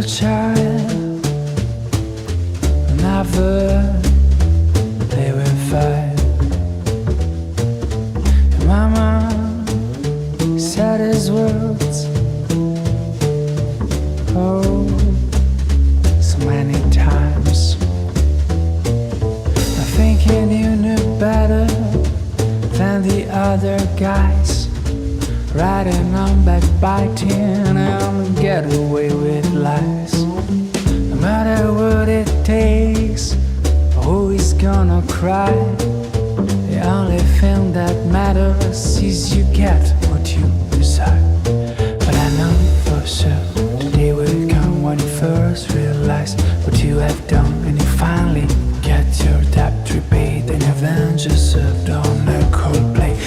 child, never they were five. Your mama said his words, oh, so many times. I'm thinking you knew better than the other guys, riding on backbiting and get away with lies. No matter what it takes, always gonna cry. The only thing that matters is you get what you decide. But I know for sure today will come when you first realize what you have done, and you finally get your debt repaid, and your vengeance served on a cold plate.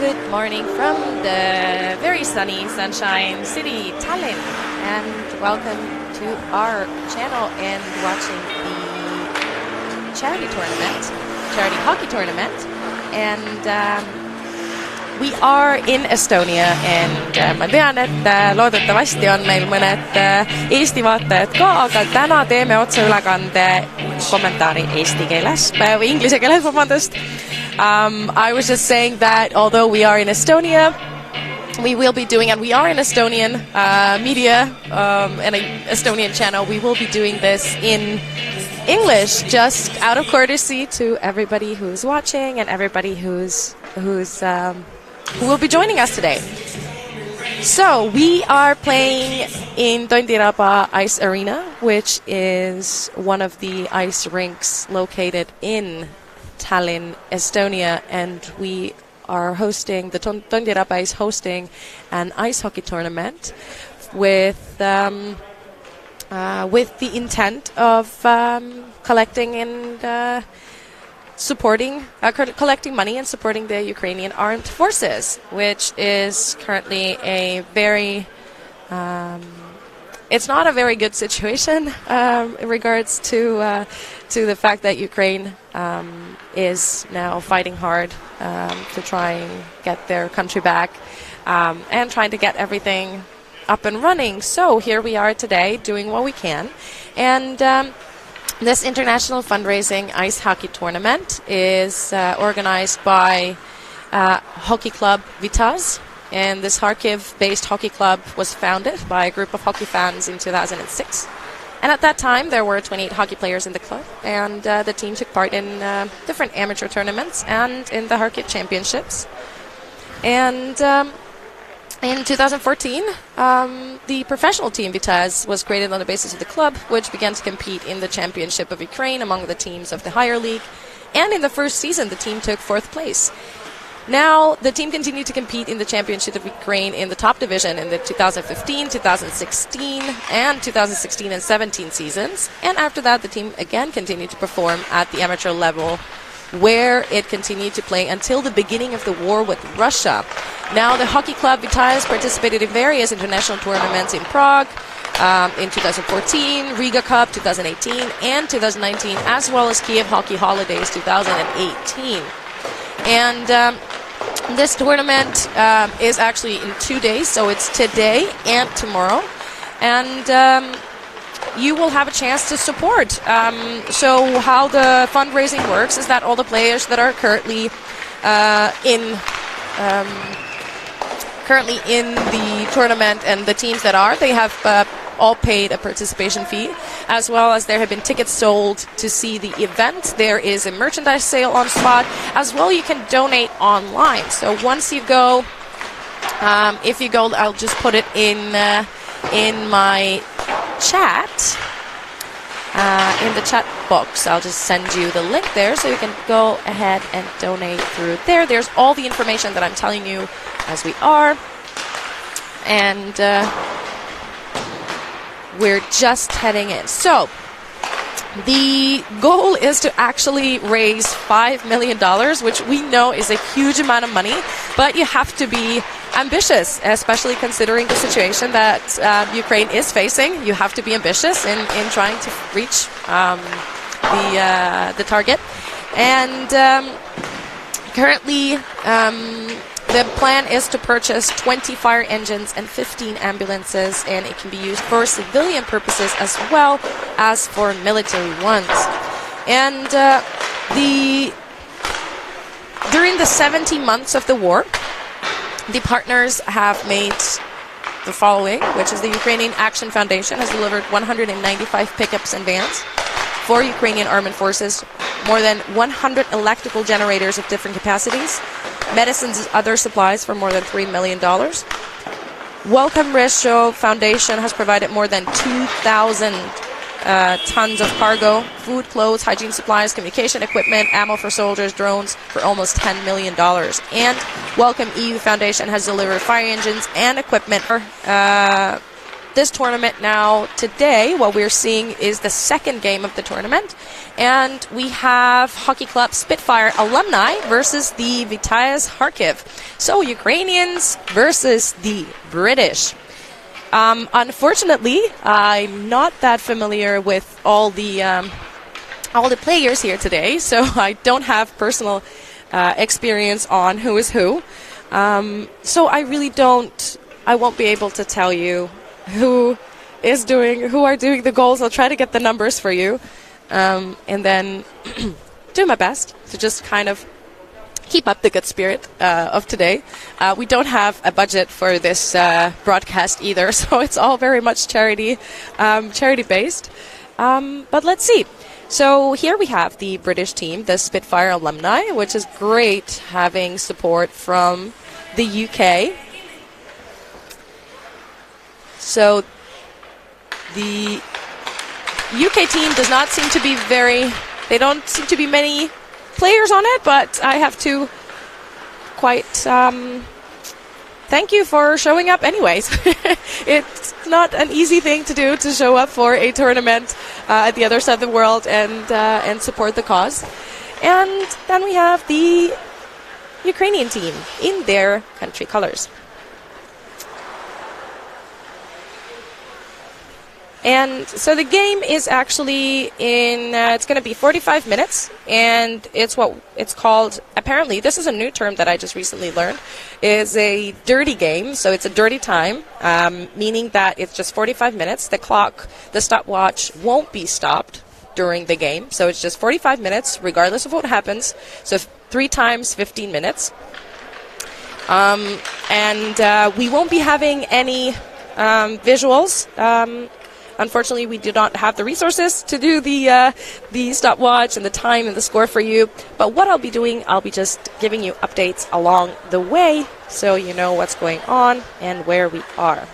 Good morning from the very sunny sunshine city Tallinn, and welcome to our channel and watching the charity hockey tournament. And we are in Estonia, and ma tean, et loodetavasti on meil mõned Eesti vaatajad ka, aga täna teeme otseülekande kommentaari eesti keeles või inglise keeles, vabandust. I was just saying that although we are in Estonia, we will be doing, and we are in Estonian media and an Estonian channel, we will be doing this in English, just out of courtesy to everybody who's watching and everybody who will be joining us today. So we are playing in Tondiraba Ice Arena, which is one of the ice rinks located in Tallinn, Estonia, and we are hosting, the Tondiraba is hosting an ice hockey tournament with the intent of collecting and supporting, collecting money and supporting the Ukrainian armed forces, which is currently a very it's not a very good situation in regards to the fact that Ukraine is now fighting hard to try and get their country back and trying to get everything up and running. So here we are today doing what we can. And this international fundraising ice hockey tournament is organized by Hockey Club Vityaz. And this Kharkiv-based hockey club was founded by a group of hockey fans in 2006. And at that time, there were 28 hockey players in the club, and the team took part in different amateur tournaments and in the Kharkiv Championships. And in 2014, the professional team Vityaz was created on the basis of the club, which began to compete in the Championship of Ukraine among the teams of the higher league. And in the first season, the team took 4th place. Now, the team continued to compete in the Championship of Ukraine in the top division in the 2015, 2016, and 2016 and 17 seasons. And after that, the team again continued to perform at the amateur level, where it continued to play until the beginning of the war with Russia. Now, the Hockey Club Vityaz participated in various international tournaments in Prague in 2014, Riga Cup 2018 and 2019, as well as Kiev Hockey Holidays 2018. And this tournament is actually in 2 days, so it's today and tomorrow. And you will have a chance to support. So how the fundraising works is that all the players that are currently in the tournament and the teams that are, they have all paid a participation fee, as well as there have been tickets sold to see the event. There is a merchandise sale on spot. As well, you can donate online. So once you go, if you go, I'll just put it in my chat. in the chat box. I'll just send you the link there so you can go ahead and donate through there. There's all the information that I'm telling you as we are. And we're just heading in. So the goal is to actually raise $5 million, which we know is a huge amount of money, but you have to be ambitious, especially considering the situation that Ukraine is facing. You have to be ambitious in trying to reach the target. And currently, the plan is to purchase 20 fire engines and 15 ambulances, and it can be used for civilian purposes as well as for military ones. And during the 17 months of the war, the partners have made the following, which is the Ukrainian Action Foundation has delivered 195 pickups and vans for Ukrainian armed forces, more than 100 electrical generators of different capacities, medicines and other supplies for more than $3 million. Welcome Resho Foundation has provided more than 2,000 tons of cargo, food, clothes, hygiene supplies, communication equipment, ammo for soldiers, drones for almost $10 million. And Welcome EU Foundation has delivered fire engines and equipment for this tournament. Now today what we're seeing is the second game of the tournament, and we have hockey club Spitfire Alumni versus the Vityaz Kharkiv. So Ukrainians versus the British. Unfortunately, I'm not that familiar with all the players here today, so I don't have personal experience on who is who. So I won't be able to tell you who are doing the goals. I'll try to get the numbers for you, and then do my best to just kind of keep up the good spirit of today. We don't have a budget for this broadcast either, so it's all very much charity based. But let's see. So here we have the British team, the Spitfire Alumni, which is great having support from the UK. So the UK team does not seem to be they don't seem to be many players on it, but I have to quite thank you for showing up anyways. It's not an easy thing to do, to show up for a tournament at the other side of the world and support the cause. And then we have the Ukrainian team in their country colors. And so the game is actually it's going to be 45 minutes, and it's what it's called, apparently, this is a new term that I just recently learned, is a dirty game. So it's a dirty time, meaning that it's just 45 minutes. The stopwatch won't be stopped during the game. So it's just 45 minutes, regardless of what happens. So 3 times 15 minutes. And we won't be having any visuals. Unfortunately, we do not have the resources to do the stopwatch and the time and the score for you. But what I'll be doing, I'll be just giving you updates along the way so you know what's going on and where we are.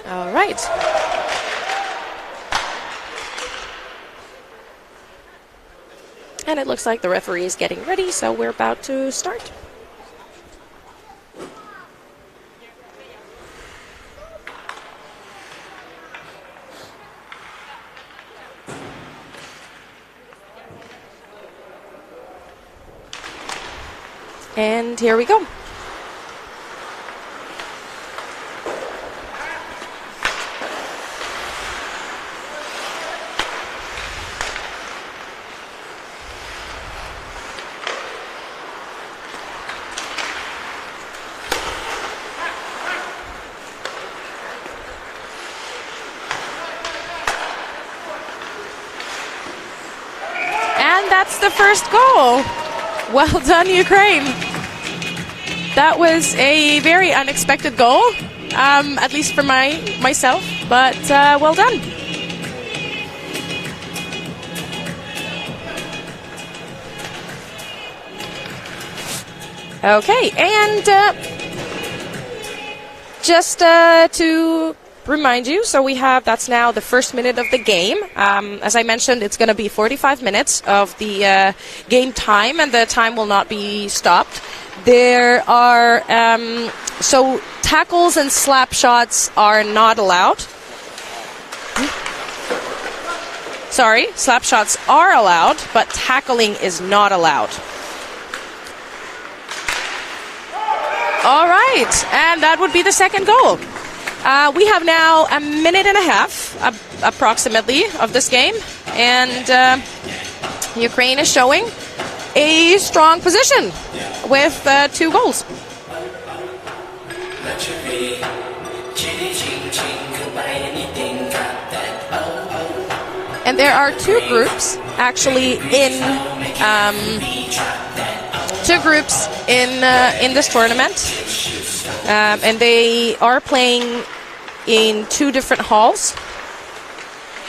All right. And it looks like the referee is getting ready, so we're about to start. And here we go. That's the first goal. Well done, Ukraine. That was a very unexpected goal, at least for myself, but well done. Okay, and just to remind you, so that's now the first minute of the game. As I mentioned, it's going to be 45 minutes of the game time, and the time will not be stopped. There are, so tackles and slap shots are not allowed. Sorry, slap shots are allowed, but tackling is not allowed. All right, and that would be the second goal. We have now a minute and a half, approximately, of this game, and Ukraine is showing a strong position with 2 goals. And there are 2 groups actually in this tournament, and they are playing in 2 different halls.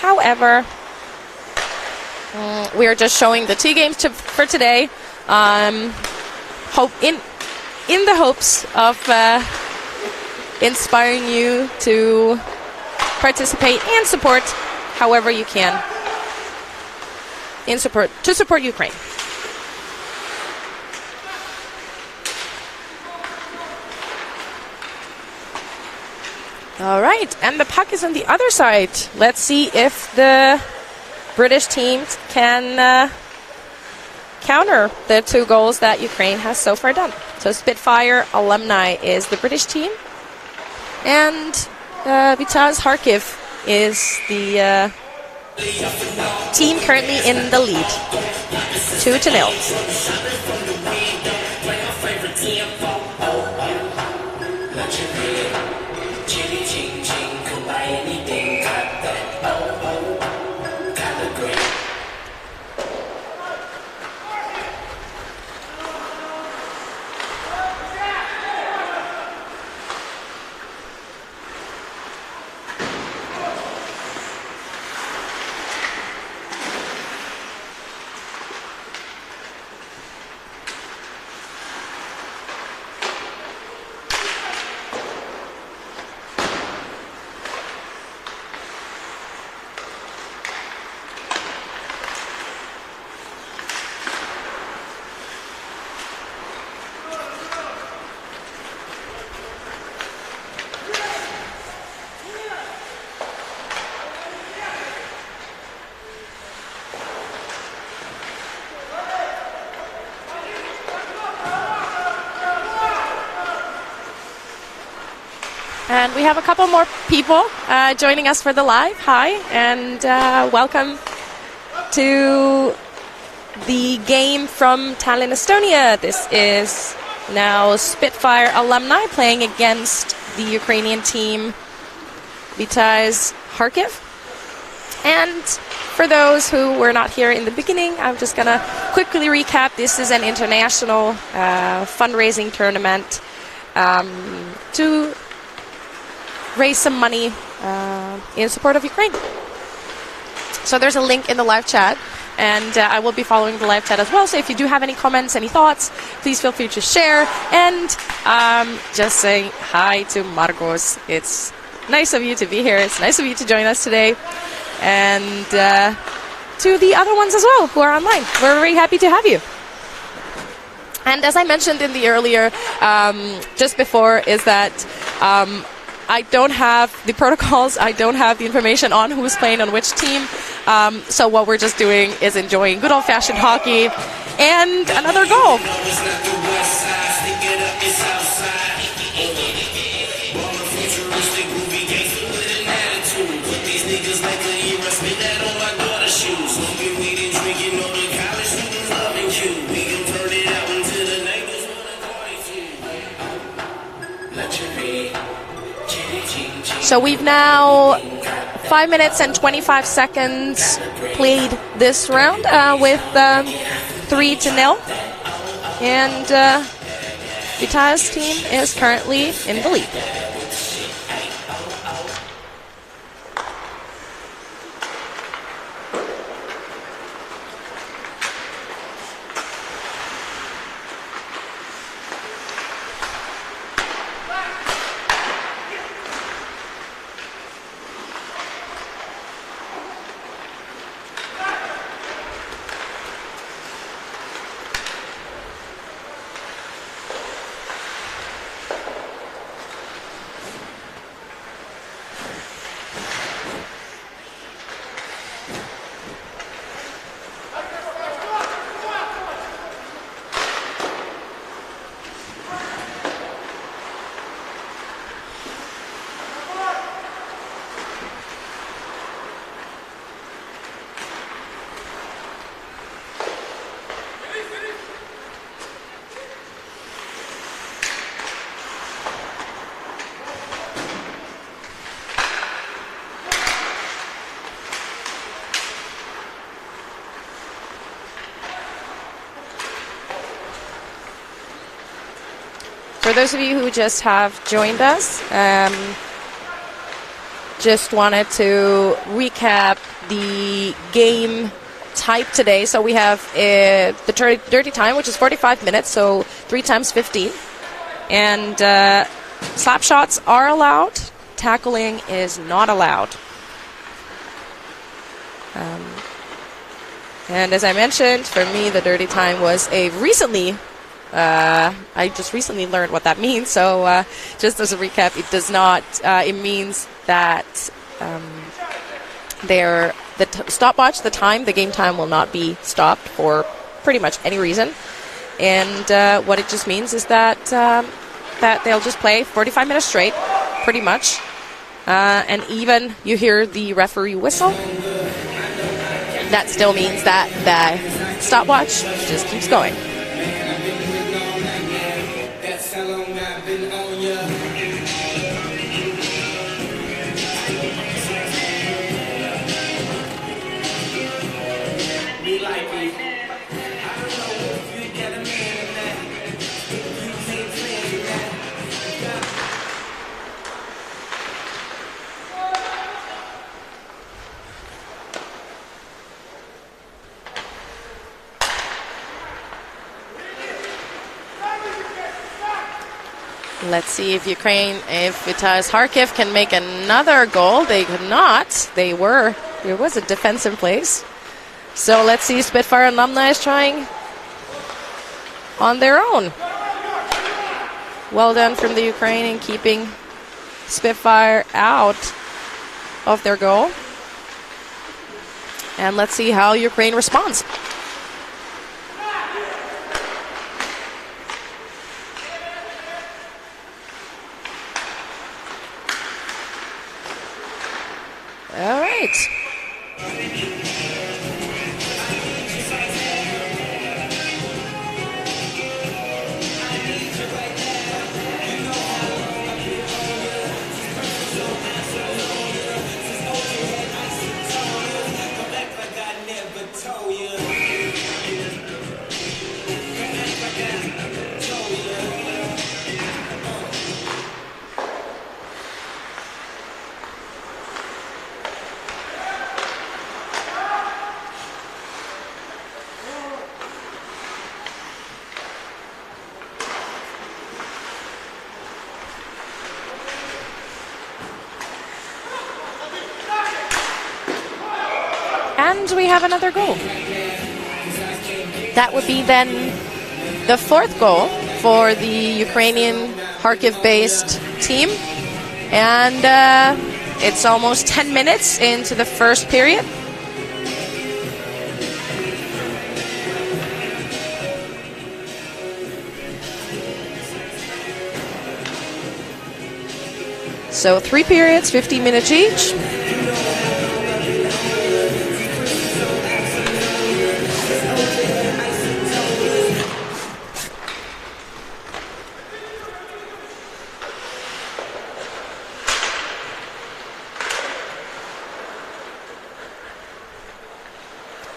However, we are just showing the 2 games for today, in the hopes of inspiring you to participate and support however you can to support Ukraine. All right, and the puck is on the other side. Let's see if the British team can counter the 2 goals that Ukraine has so far done. So Spitfire Alumni is the British team, and Vityaz Kharkiv is the team currently in the lead, 2-0. And we have a couple more people joining us for the live. Hi, and welcome to the game from Tallinn, Estonia. This is now Spitfire Alumni playing against the Ukrainian team Vityaz Kharkiv. And for those who were not here in the beginning, I'm just going to quickly recap. This is an international fundraising tournament to raise some money in support of Ukraine. So there's a link in the live chat, and I will be following the live chat as well. So if you do have any comments, any thoughts, please feel free to share. And just saying hi to Marcos. It's nice of you to be here. It's nice of you to join us today. And to the other ones as well who are online. We're very happy to have you. And as I mentioned in the earlier, just before, is that I don't have the protocols. I don't have the information on who's playing on which team. So what we're just doing is enjoying good old-fashioned hockey and another goal. So we've now 5 minutes and 25 seconds played this round with 3-0. And Vityaz team is currently in the lead. For those of you who just have joined us, just wanted to recap the game type today. So we have the dirty time, which is 45 minutes, so 3 times 15. And slap shots are allowed. Tackling is not allowed. And as I mentioned, for me, the dirty time was I just recently learned what that means. So just as a recap, it does not, it means that the stopwatch, the game time will not be stopped for pretty much any reason. And what it just means is that they'll just play 45 minutes straight, pretty much. And even you hear the referee whistle, that still means that the stopwatch just keeps going. Let's see if Vityaz Kharkiv can make another goal. They could not. There was a defense in place. So let's see, Spitfire Alumni is trying on their own. Well done from the Ukraine in keeping Spitfire out of their goal. And let's see how Ukraine responds. All right. And we have another goal. That would be then the 4th goal for the Ukrainian Kharkiv-based team. And it's almost 10 minutes into the first period. So 3 periods, 15 minutes each.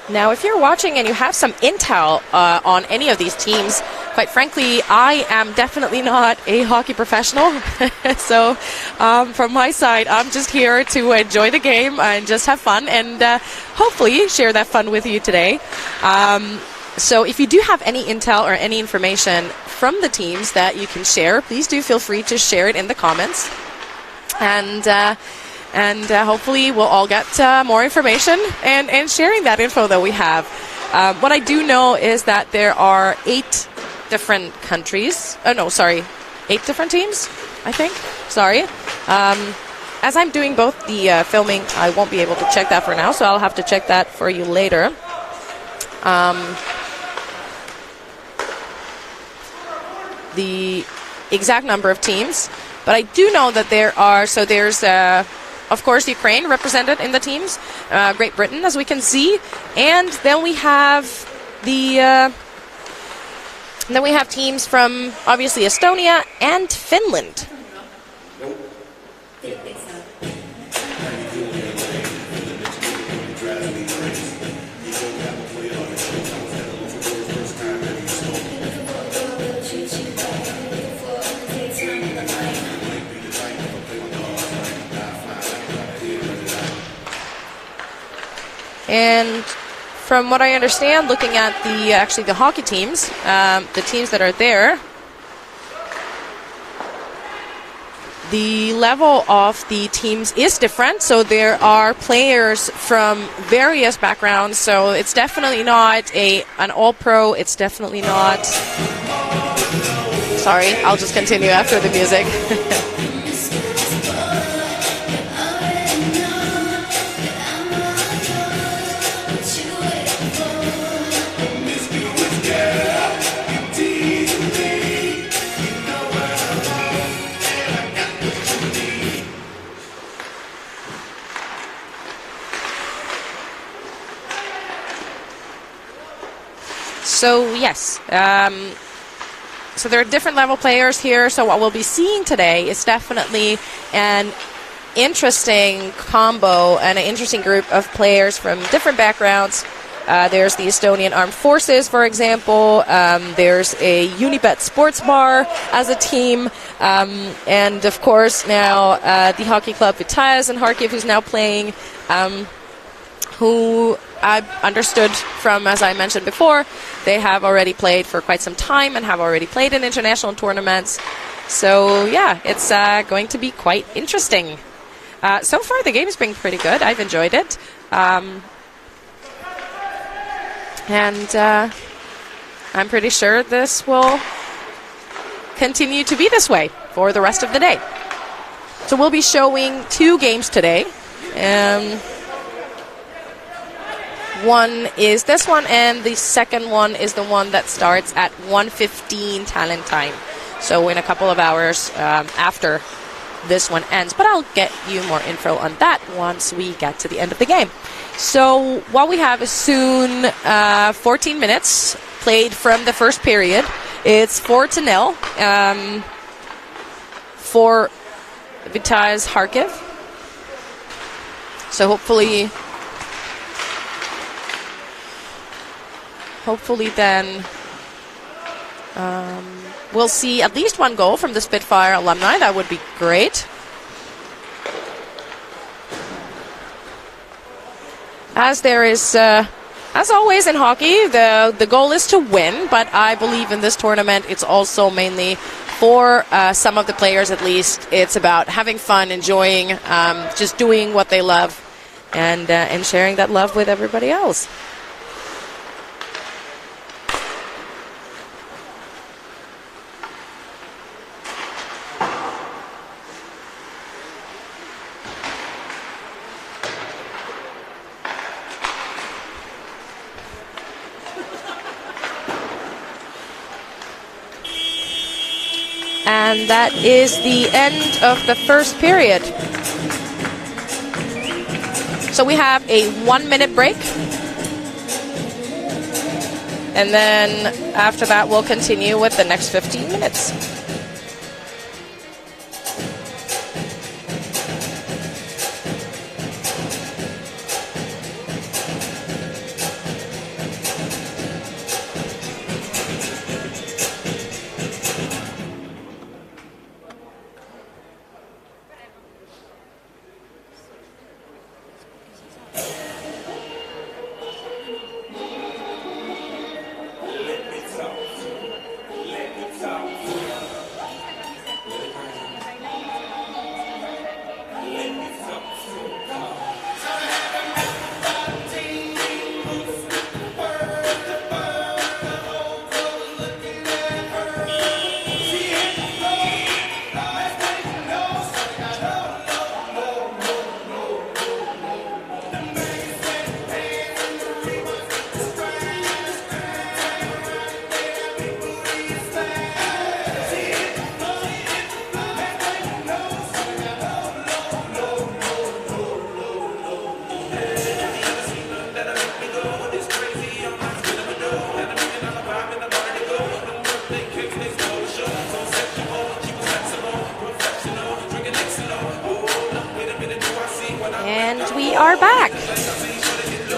Now, if you're watching and you have some intel on any of these teams, quite frankly, I am definitely not a hockey professional. So from my side, I'm just here to enjoy the game and just have fun and hopefully share that fun with you today. So if you do have any intel or any information from the teams that you can share, please do feel free to share it in the comments. And hopefully we'll all get more information and sharing that info that we have. What I do know is that there are 8 different countries. 8 different teams, I think. Sorry. As I'm doing both the filming, I won't be able to check that for now, so I'll have to check that for you later. The exact number of teams. But I do know that there's of course, Ukraine represented in the teams, Great Britain, as we can see, and then we have teams from obviously Estonia and Finland. And from what I understand, looking at the hockey teams, the teams that are there, the level of the teams is different. So there are players from various backgrounds. So it's definitely not an all-pro. It's definitely not. Sorry, I'll just continue after the music. So yes, so there are different level players here. So what we'll be seeing today is definitely an interesting combo and an interesting group of players from different backgrounds. There's the Estonian Armed Forces, for example. There's a Unibet sports bar as a team. And of course now the hockey club Vityaz Kharkiv, who's now playing, who I understood from, as I mentioned before, they have already played for quite some time and have already played in international tournaments. So yeah, it's going to be quite interesting. So far the game's been pretty good. I've enjoyed it. And I'm pretty sure this will continue to be this way for the rest of the day. So we'll be showing 2 games today. One is this one, and the second one is the one that starts at 1:15 Tallinn time. So in a couple of hours after this one ends. But I'll get you more info on that once we get to the end of the game. So what we have is soon 14 minutes played from the first period. It's 4-0 for Vityaz Kharkiv. So hopefully then we'll see at least one goal from the Spitfire Alumni. That would be great. As there is, as always in hockey, the goal is to win, but I believe in this tournament it's also mainly for some of the players at least. It's about having fun, enjoying, just doing what they love, and sharing that love with everybody else. And that is the end of the first period. So we have a 1-minute break. And then after that, we'll continue with the next 15 minutes. Are back.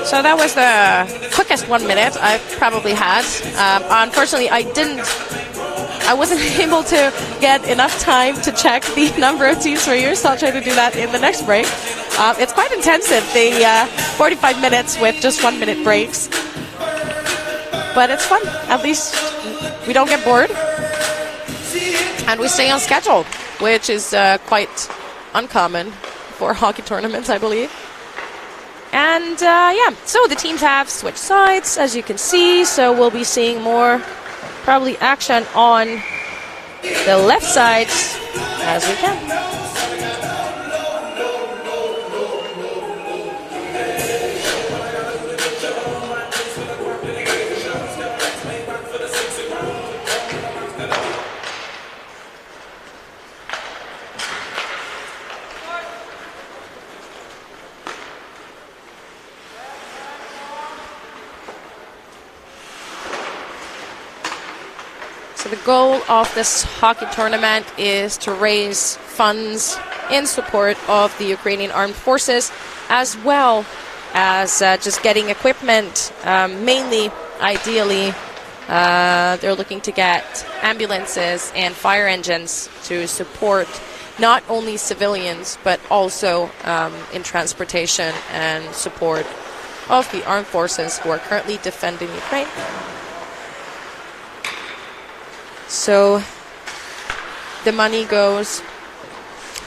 So that was the quickest 1 minute I've probably had. Unfortunately, I wasn't able to get enough time to check the number of teams for years, so I'll try to do that in the next break. It's quite intensive, the 45 minutes with just 1 minute breaks. But it's fun. At least we don't get bored. And we stay on schedule, which is quite uncommon for hockey tournaments, I believe. And yeah, so the teams have switched sides, as you can see. So we'll be seeing more probably action on the left side as we can. So the goal of this hockey tournament is to raise funds in support of the Ukrainian armed forces, as well as just getting equipment. Mainly, ideally, they're looking to get ambulances and fire engines to support not only civilians, but also in transportation and support of the armed forces who are currently defending Ukraine. So the money goes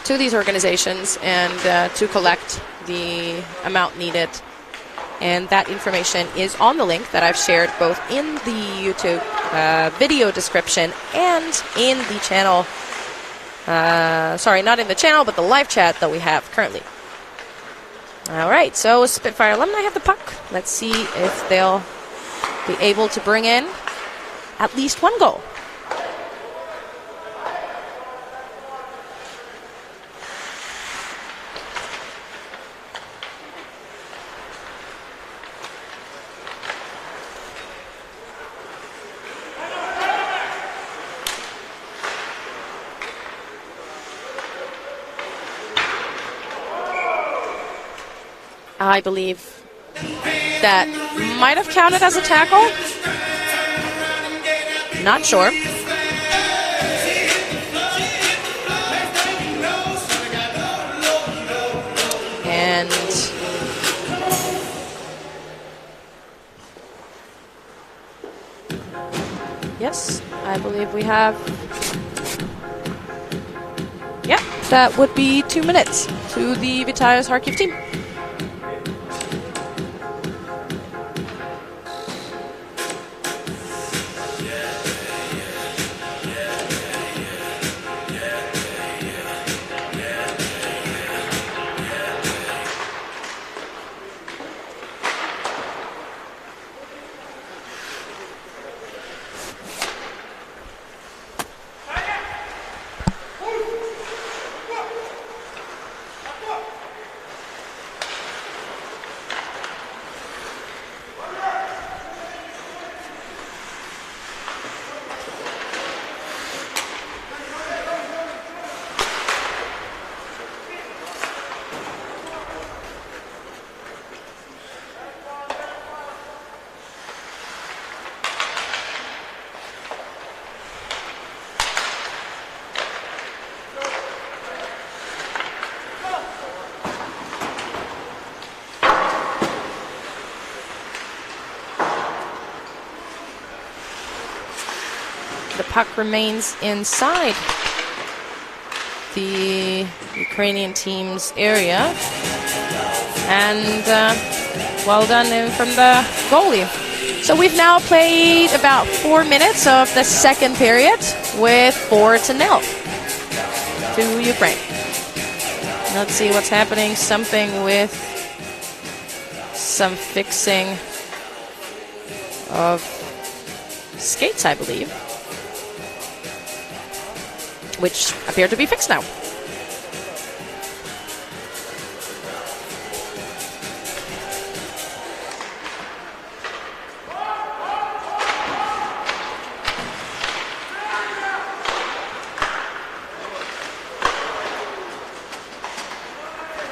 to these organizations and to collect the amount needed. And that information is on the link that I've shared both in the YouTube video description and in the channel. Sorry, not in the channel, but the live chat that we have currently. All right, so Spitfire Alumni have the puck. Let's see if they'll be able to bring in at least one goal. I believe that might have counted as a tackle. Not sure. And yes, I believe we have. Yeah, that would be 2 minutes to the Vityaz Kharkiv team. The puck remains inside the Ukrainian team's area. And well done from the goalie. So we've now played about 4 minutes of the second period with 4-0 to Ukraine. Let's see what's happening. Something with some fixing of skates, I believe, which appear to be fixed now.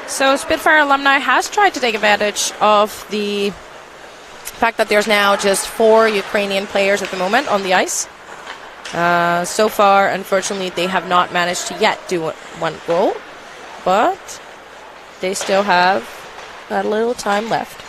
So Spitfire Alumni has tried to take advantage of the fact that there's now just 4 Ukrainian players at the moment on the ice. So far, unfortunately, they have not managed to yet do one goal, but they still have a little time left.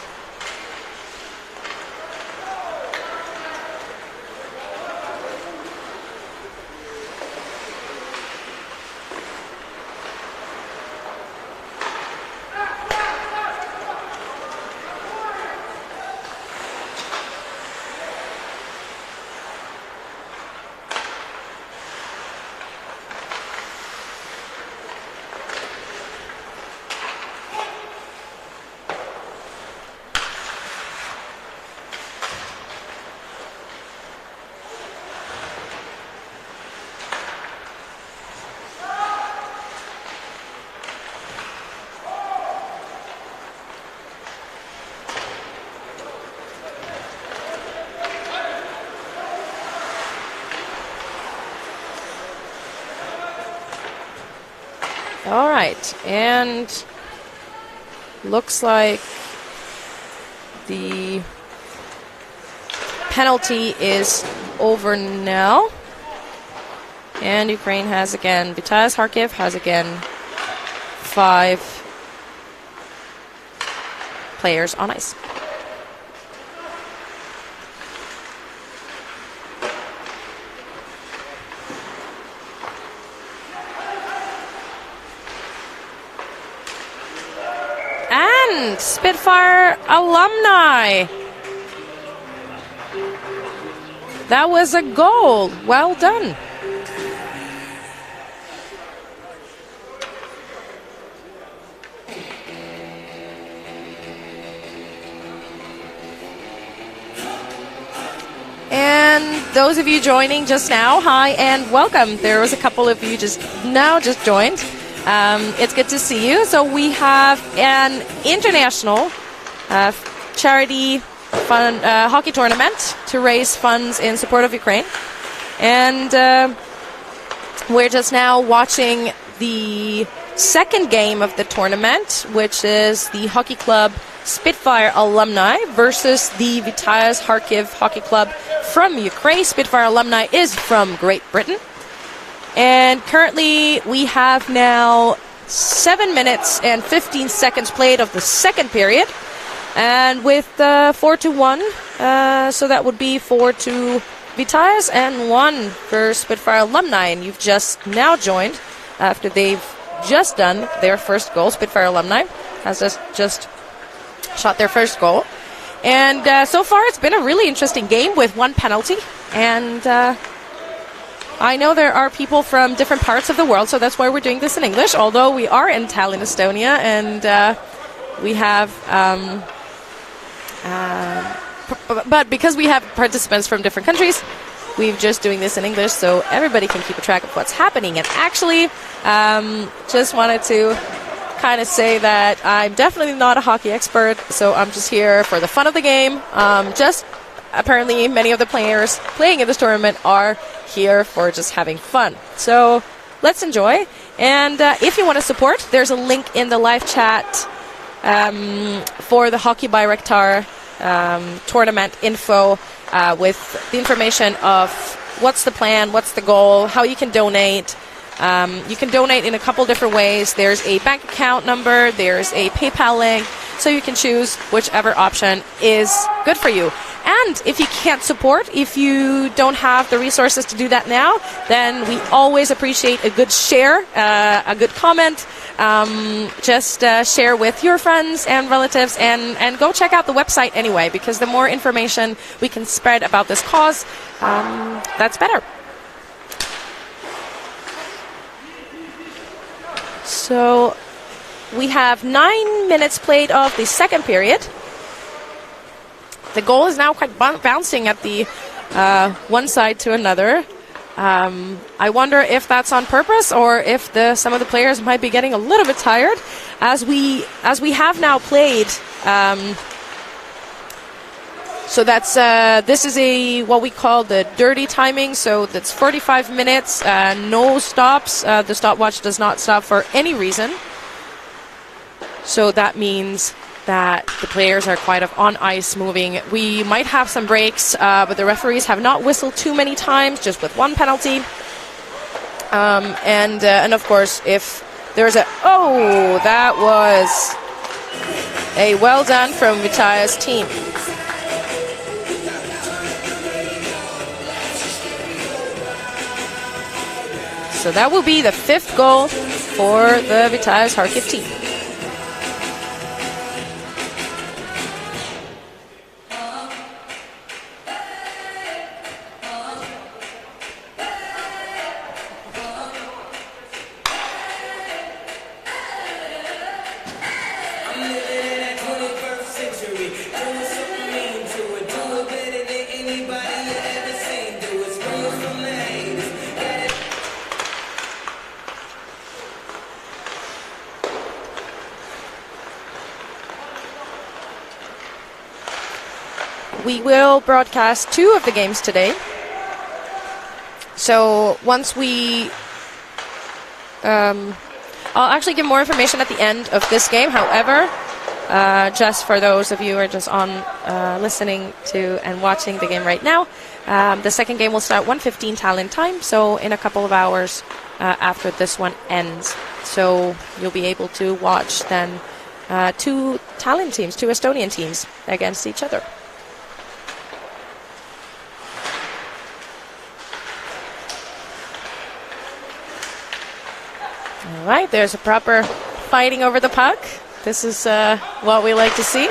All right, and looks like the penalty is over now. And Ukraine has again, Vityaz Kharkiv has again 5 players on ice. Spitfire Alumni. That was a goal. Well done. And those of you joining just now, hi and welcome. There was a couple of you just joined. It's good to see you. So we have an international charity hockey tournament to raise funds in support of Ukraine. And we're just now watching the second game of the tournament, which is the hockey club Spitfire Alumni versus the Vityaz Kharkiv Hockey Club from Ukraine. Spitfire Alumni is from Great Britain. And currently we have now 7 minutes and 15 seconds played of the second period. And with 4-1, so that would be 4 Vityaz and 1 for Spitfire Alumni. And you've just now joined after they've just done their first goal. Spitfire Alumni has just shot their first goal. And so far it's been a really interesting game with 1 penalty. And I know there are people from different parts of the world, so that's why we're doing this in English, although we are in Tallinn, Estonia, and we have... but because we have participants from different countries, we're just doing this in English so everybody can keep a track of what's happening. And actually, just wanted to kind of say that I'm definitely not a hockey expert, so I'm just here for the fun of the game. Just apparently many of the players playing in this tournament are here for just having fun. So let's enjoy. And if you want to support, there's a link in the live chat for the Hockey Bayraktar tournament info with the information of what's the plan, what's the goal, how you can donate. You can donate in a couple different ways. There's a bank account number, there's a PayPal link, so you can choose whichever option is good for you. And if you can't support, if you don't have the resources to do that now, then we always appreciate a good share, a good comment. Just share with your friends and relatives, and go check out the website anyway, because the more information we can spread about this cause, that's better. So we have 9 minutes played of the second period. The goal is now quite bouncing at the one side to another. I wonder if that's on purpose or if some of the players might be getting a little bit tired, as we have now played. So that's this is what we call the dirty timing. So that's 45 minutes, no stops. The stopwatch does not stop for any reason. So that means that the players are quite on ice moving. We might have some breaks, but the referees have not whistled too many times, just with one penalty. And of course, if There's that was a well done from Vityaz team. So that will be the 5th goal for the Vityaz Kharkiv team. We will broadcast 2 of the games today. So once I'll actually give more information at the end of this game. However, just for those of you who are just on listening to and watching the game right now, the second game will start 1:15 Tallinn time, so in a couple of hours after this one ends. So you'll be able to watch then 2 Tallinn teams, 2 Estonian teams against each other. All right, there's a proper fighting over the puck. This is what we like to see.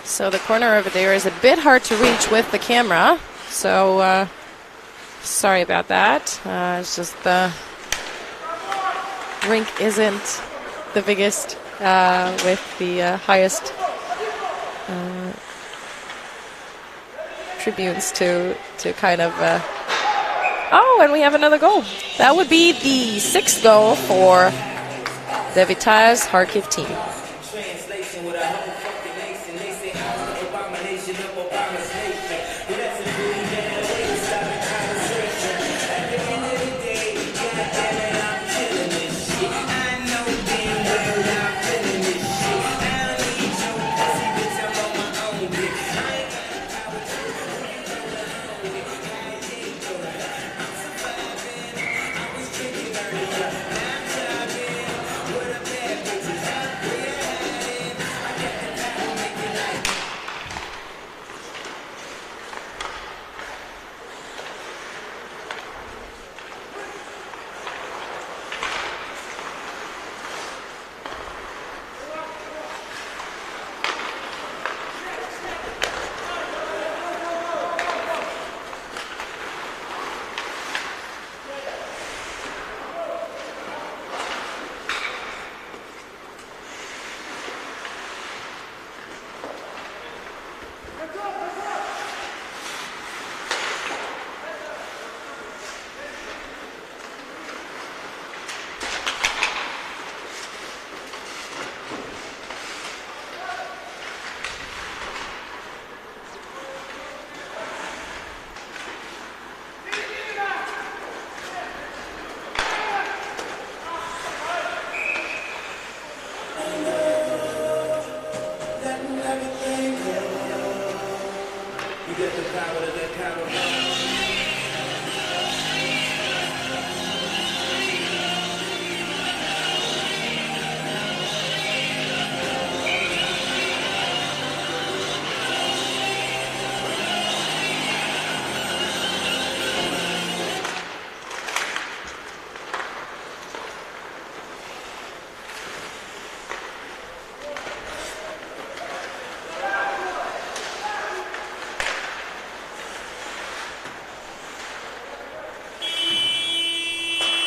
So the corner over there is a bit hard to reach with the camera. So sorry about that. It's just the rink isn't the biggest with the highest tribunes to kind of... and we have another goal. That would be the 6th goal for the Vityaz Kharkiv team.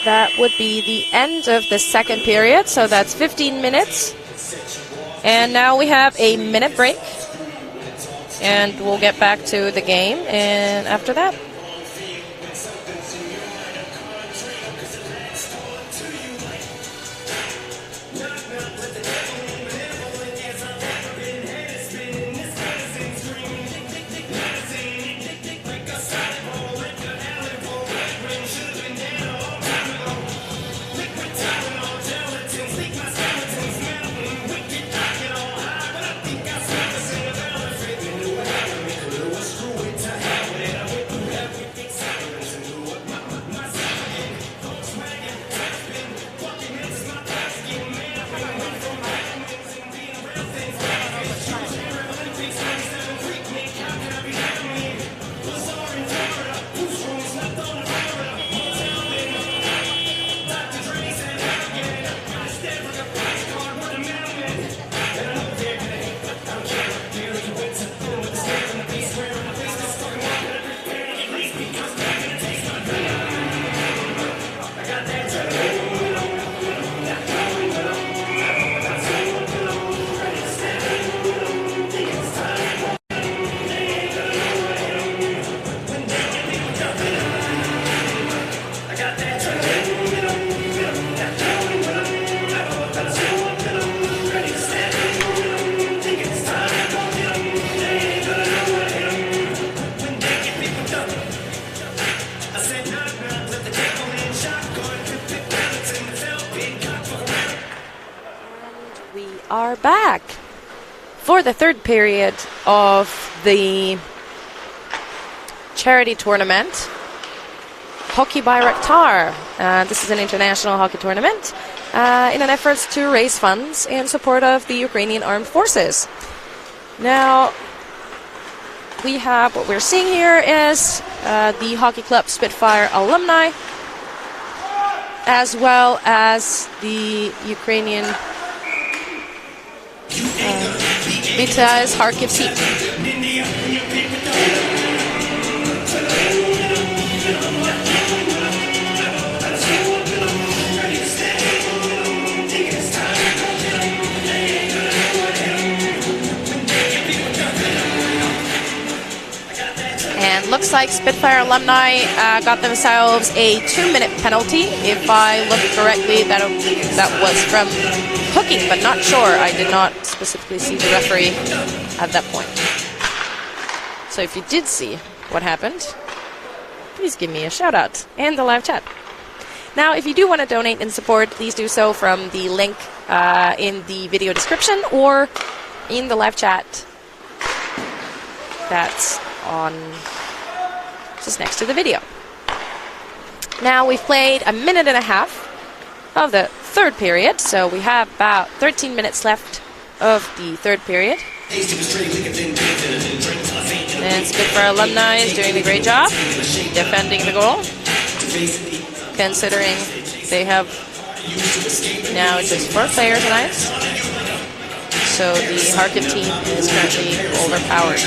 that would be the end of the second period, so that's 15 minutes. And now we have a minute break, and we'll get back to the game, and after that. Are back for the third period of the charity tournament, Hockey Bayraktar. This is an international hockey tournament in an effort to raise funds in support of the Ukrainian armed forces. Now, we have what we're seeing here is the hockey club Spitfire Alumni, as well as the Ukrainian Vityaz Kharkiv team. And looks like Spitfire Alumni got themselves a 2-minute penalty. If I look correctly, that was from hooking, but not sure. I did not specifically see the referee at that point. So if you did see what happened, please give me a shout out in the live chat. Now, if you do want to donate and support, please do so from the link in the video description or in the live chat that's on just next to the video. Now, we've played a minute and a half of the third period, so we have about 13 minutes left of the third period. And Spitfire Alumni is doing a great job defending the goal, considering they have now just 4 players on ice. So the Kharkiv team is currently overpowered.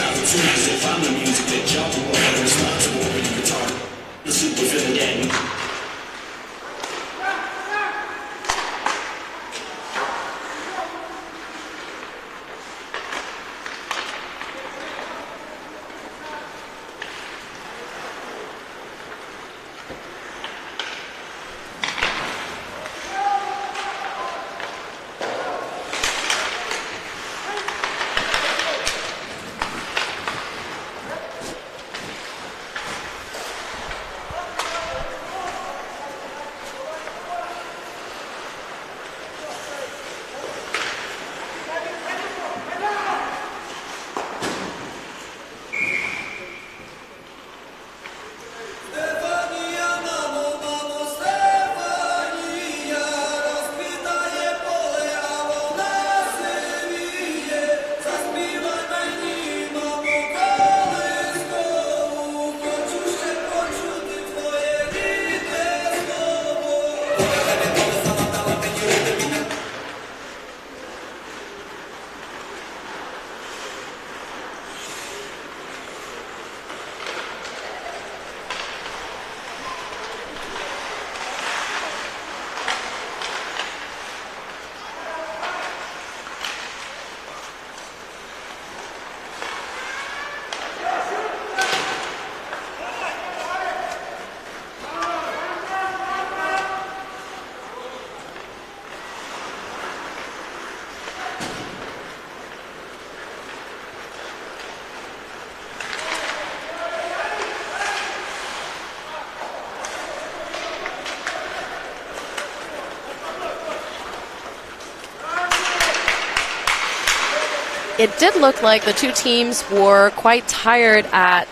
it did look like the two teams were quite tired at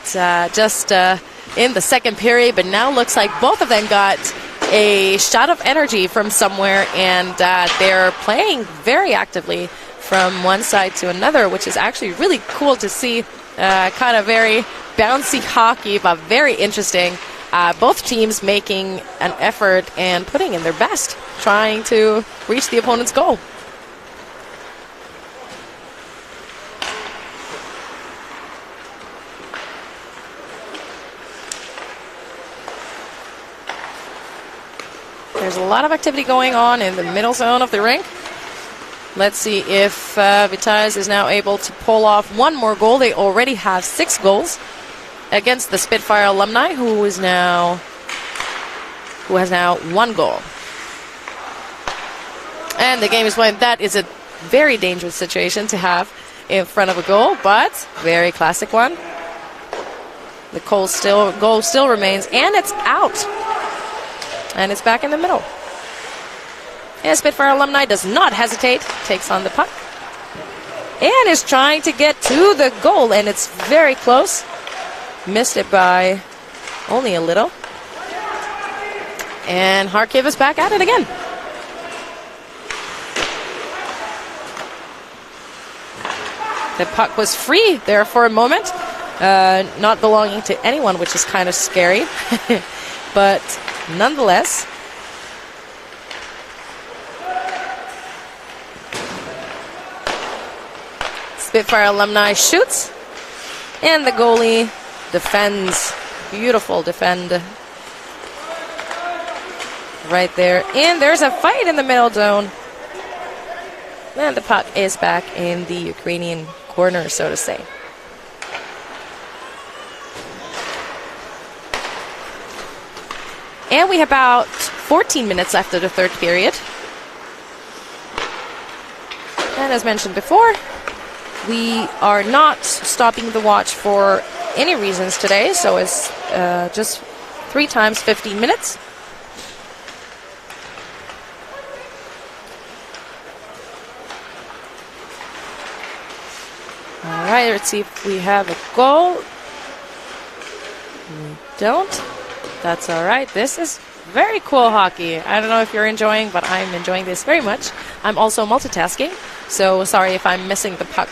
just in the second period, but now looks like both of them got a shot of energy from somewhere, and they're playing very actively from one side to another, which is actually really cool to see. Kind of very bouncy hockey, but very interesting. Both teams making an effort and putting in their best, trying to reach the opponent's goal. There's a lot of activity going on in the middle zone of the rink. Let's see if Vityaz is now able to pull off one more goal. They already have 6 goals against the Spitfire Alumni, who has now 1 goal. And the game is playing. That is a very dangerous situation to have in front of a goal, but very classic one. The goal still remains, and it's out. And it's back in the middle. And Spitfire Alumni does not hesitate, takes on the puck, and is trying to get to the goal, and it's very close. Missed it by only a little. And Kharkiv is back at it again. The puck was free there for a moment, not belonging to anyone, which is kind of scary. But nonetheless, Spitfire Alumni shoots, and the goalie defends. Beautiful defend right there. And there's a fight in the middle zone. And the puck is back in the Ukrainian corner, so to say. And we have about 14 minutes left of the third period. And as mentioned before, we are not stopping the watch for any reasons today, so it's just 3 times 15 minutes. All right, let's see if we have a goal. We don't. That's all right. This is very cool hockey. I don't know if you're enjoying, but I'm enjoying this very much. I'm also multitasking, so sorry if I'm missing the puck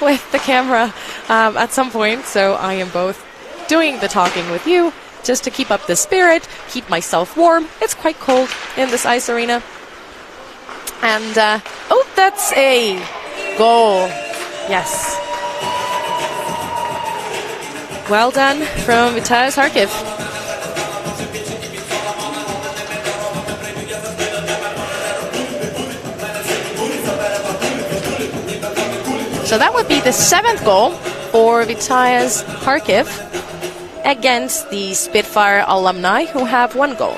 with the camera at some point. So I am both doing the talking with you just to keep up the spirit, keep myself warm. It's quite cold in this ice arena. And, oh, that's a goal. Yes. Well done from Vityaz Kharkiv. So that would be the 7th goal for Vityaz Kharkiv against the Spitfire Alumni, who have 1 goal.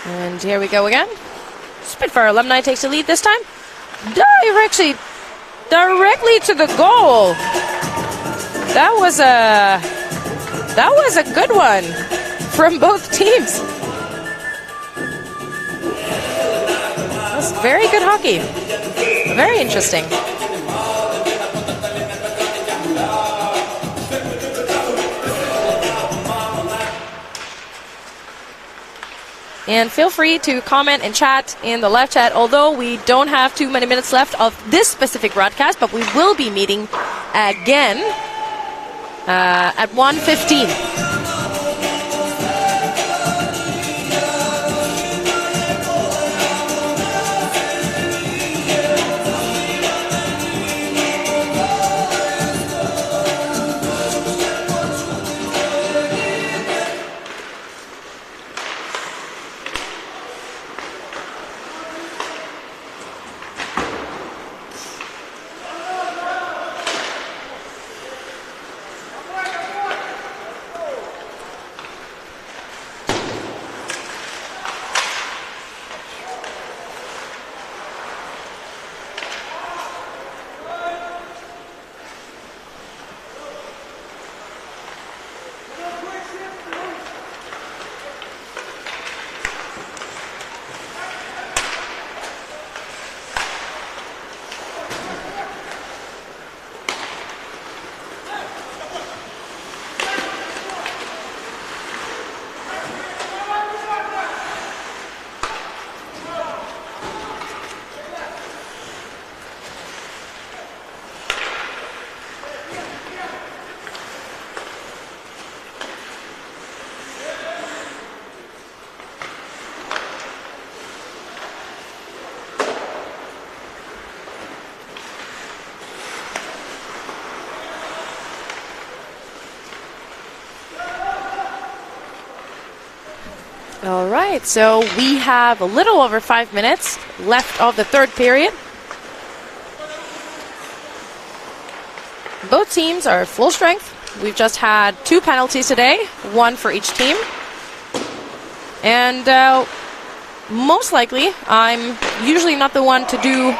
And here we go again. Spitfire Alumni takes the lead this time. Directly to the goal. That was a good one from both teams. That's very good hockey. Very interesting. And feel free to comment and chat in the live chat, although we don't have too many minutes left of this specific broadcast, but we will be meeting again at 1:15. All right, so we have a little over 5 minutes left of the third period. Both teams are full strength. We've just had 2 penalties today, 1 for each team. And most likely, I'm usually not the one to do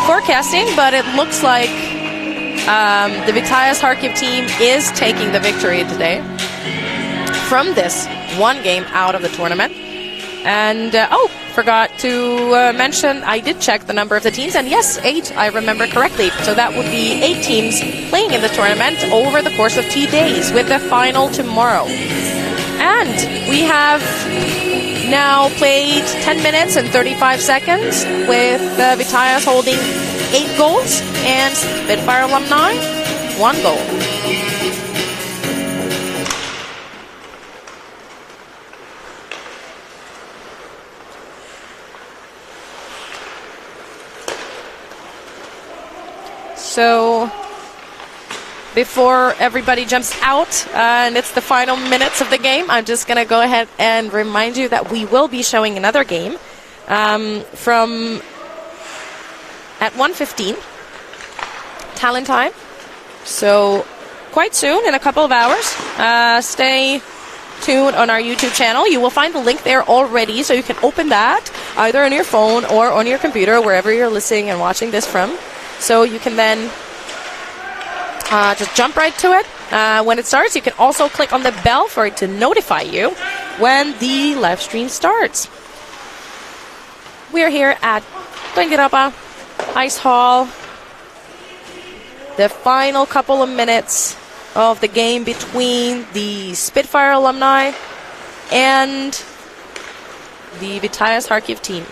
forecasting, but it looks like the Vityaz Kharkiv team is taking the victory today from this one game out of the tournament. And, forgot to mention, I did check the number of the teams, and yes, 8, I remember correctly. So that would be 8 teams playing in the tournament over the course of 2 days, with the final tomorrow. And we have now played 10 minutes and 35 seconds, with Vityaz holding 8 goals and Spitfire Alumni 1 goal. So before everybody jumps out and it's the final minutes of the game, I'm just going to go ahead and remind you that we will be showing another game from at 1:15 Talent time. So quite soon, in a couple of hours. Stay tuned on our YouTube channel. You will find the link there already, so you can open that either on your phone or on your computer, wherever you're listening and watching this from. So you can then just jump right to it. When it starts, you can also click on the bell for it to notify you when the live stream starts. We're here at Tungerapa Ice Hall. The final couple of minutes of the game between the Spitfire Alumni and the Vityaz Kharkiv team.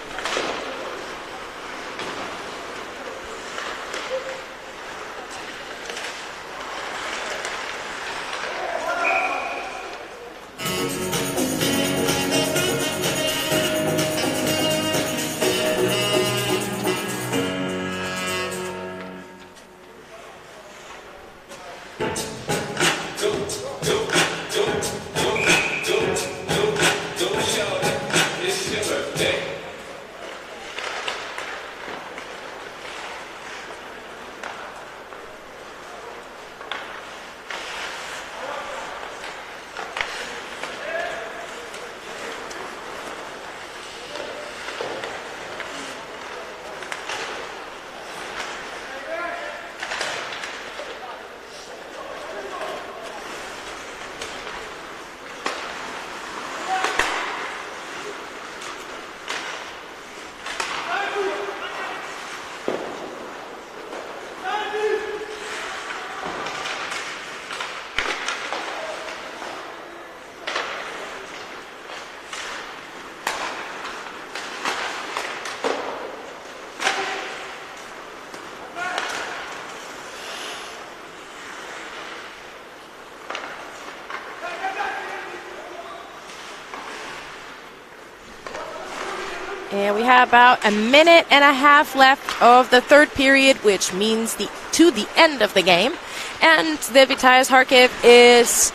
And we have about a minute and a half left of the third period, which means to the end of the game. And the Vityaz Kharkiv is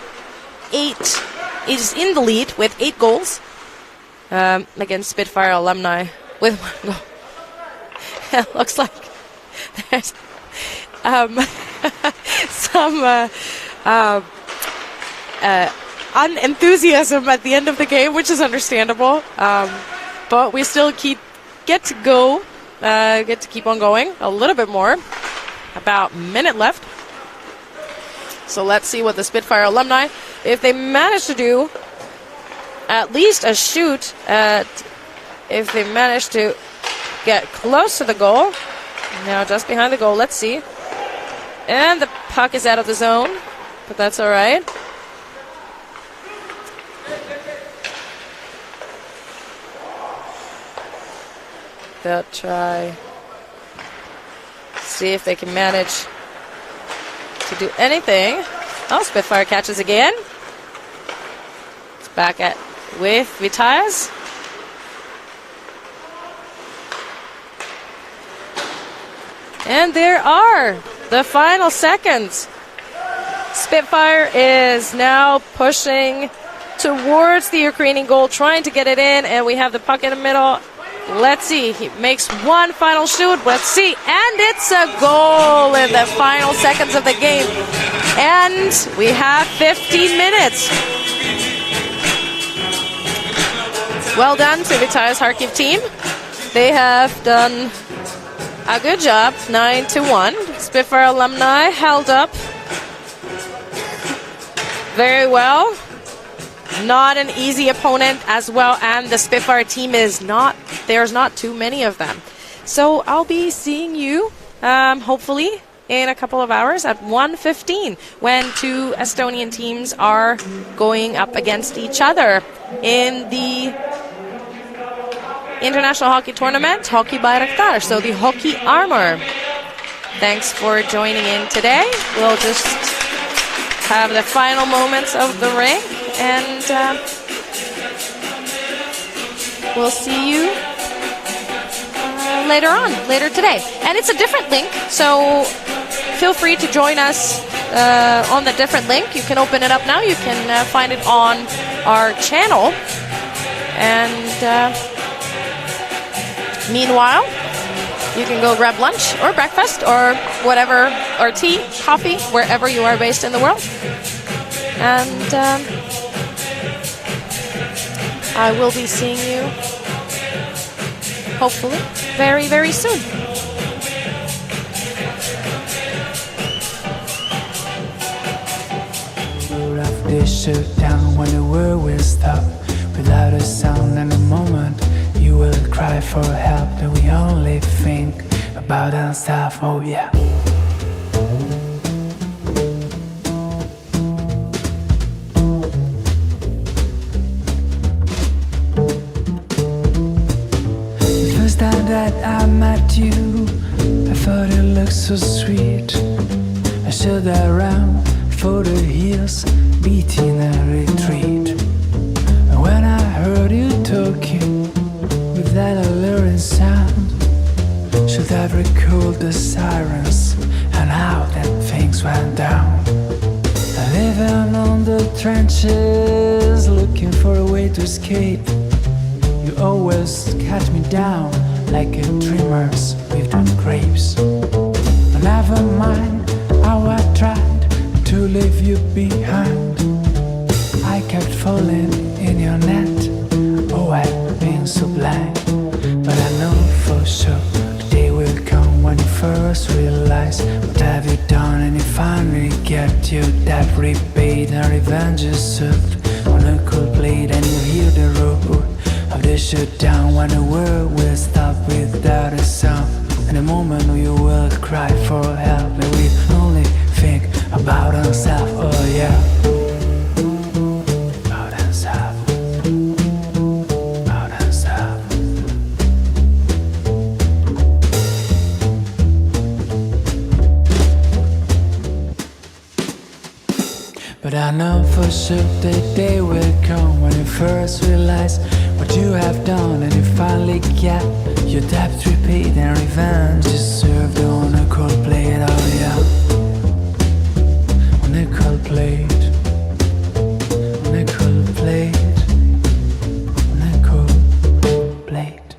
in the lead with 8 goals against Spitfire Alumni with 1 goal. It looks like there's some unenthusiasm at the end of the game, which is understandable. But we still get to keep on going a little bit more. About a minute left. So let's see what the Spitfire Alumni, if they manage to do at least a shoot if they manage to get close to the goal. Now just behind the goal, let's see. And the puck is out of the zone, but that's all right. They'll try, see if they can manage to do anything. Oh, Spitfire catches again. It's back with Vityaz. And there are the final seconds. Spitfire is now pushing towards the Ukrainian goal, trying to get it in, and we have the puck in the middle. Let's see. He makes one final shoot. Let's see. And it's a goal in the final seconds of the game. And we have 15 minutes. Well done to Vityaz Kharkiv team. They have done a good job. 9-1. Spitfire Alumni held up very well. Not an easy opponent as well, and the Spitfire team is not, there's not too many of them. So I'll be seeing you hopefully in a couple of hours at 1:15 when two Estonian teams are going up against each other in the International Hockey Tournament, Hockey Bayraktar, so the hockey armor. Thanks for joining in today. We'll just have the final moments of the rink, and we'll see you later today. And it's a different link, so feel free to join us on the different link. You can open it up now. You can find it on our channel. And meanwhile, you can go grab lunch or breakfast or whatever, or tea, coffee, wherever you are based in the world. And I will be seeing you, hopefully, very, very soon. They shut down when the world will stop. Without a sound and a moment, you will cry for help. That we only think about ourselves, oh yeah. The first time that I met you, I thought it looked so sweet. I stood around for the hills, beating a retreat. And when I heard you talking with that alluring sound, should have recalled the sirens and how that things went down. Living on the trenches, looking for a way to escape. You always cut me down like a dreamer's with the grapes. But never mind how I tried to leave you behind. I kept falling in your net. Oh, I've been so blind. But I know for sure the day will come when you first realize what have you done, and you finally get your debt repaid and revenge is served on a cold plate. And you hear the roar of the shutdown when the world will stop without a sound. In a moment you will cry for help, and we only think about ourselves, oh yeah. About ourselves. About ourselves. But I know for sure the day will come when you first realize what you have done, and you finally get your debt repaid and revenge is served on a cold plate, oh yeah. On a cold plate. On a cold plate. On a cold plate.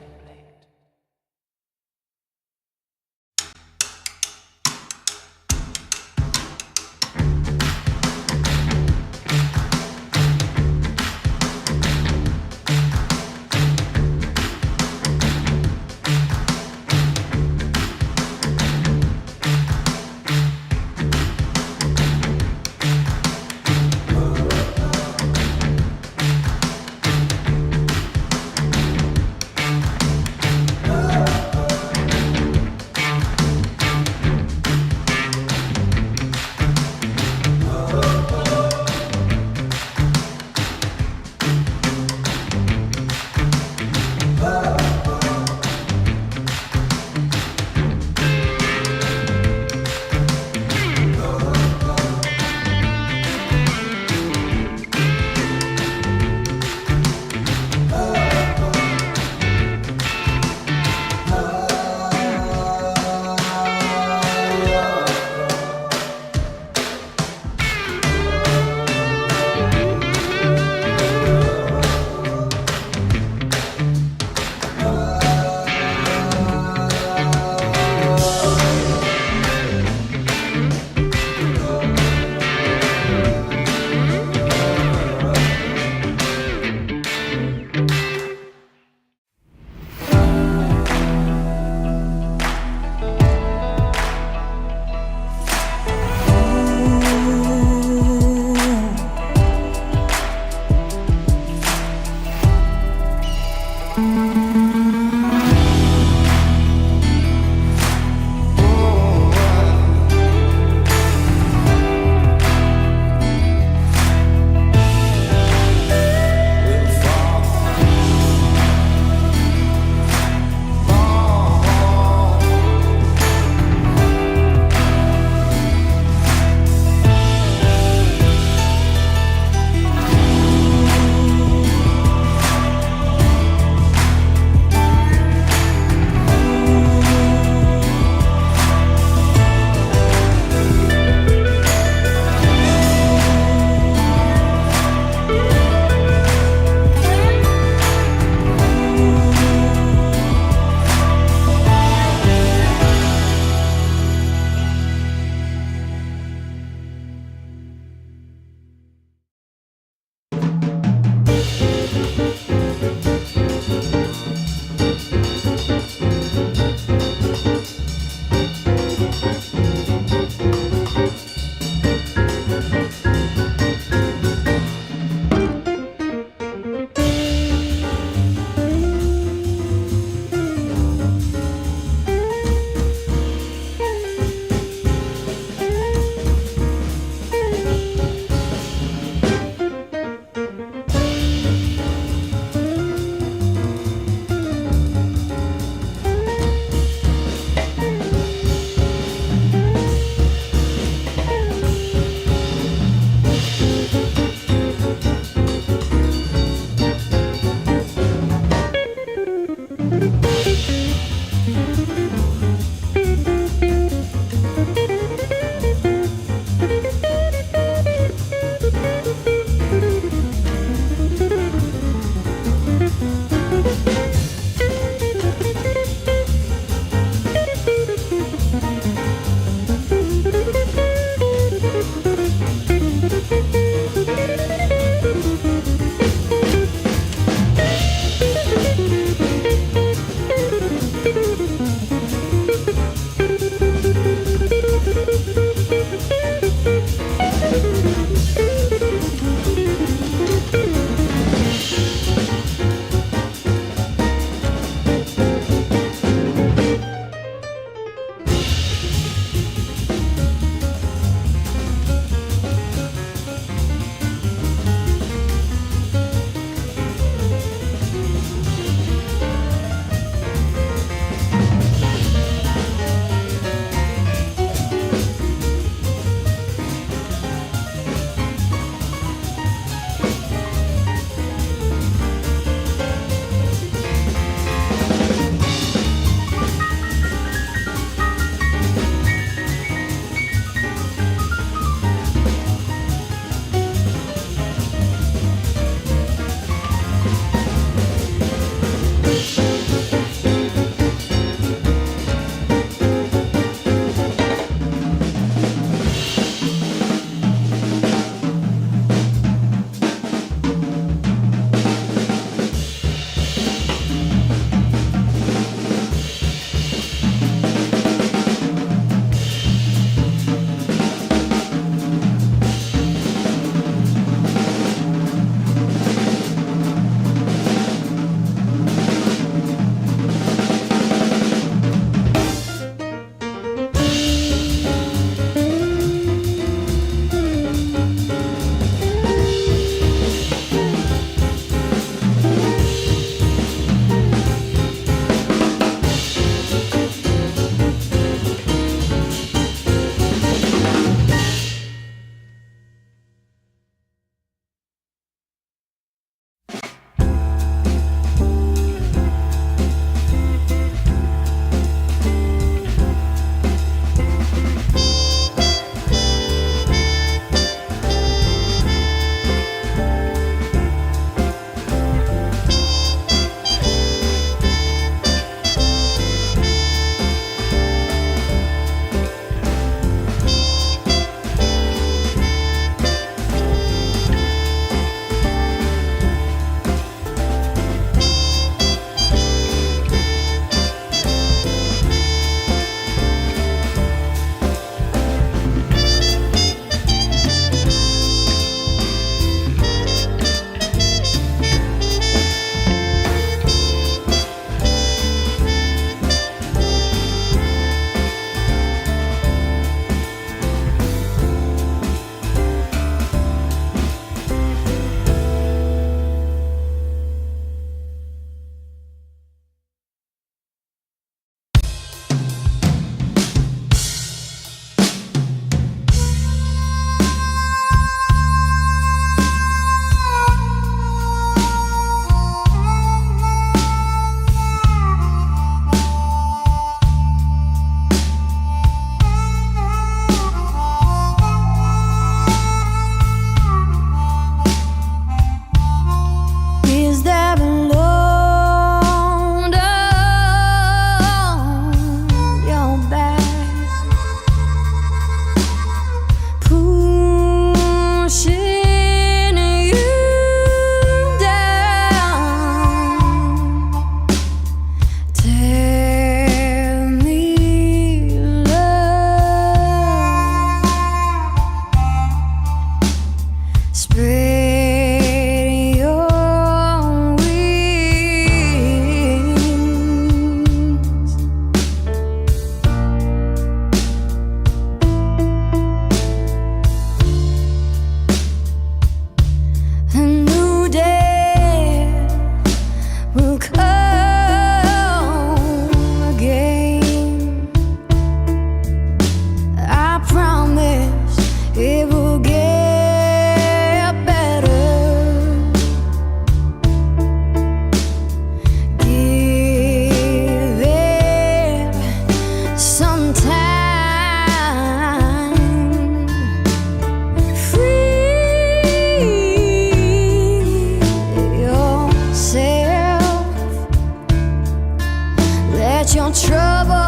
trouble.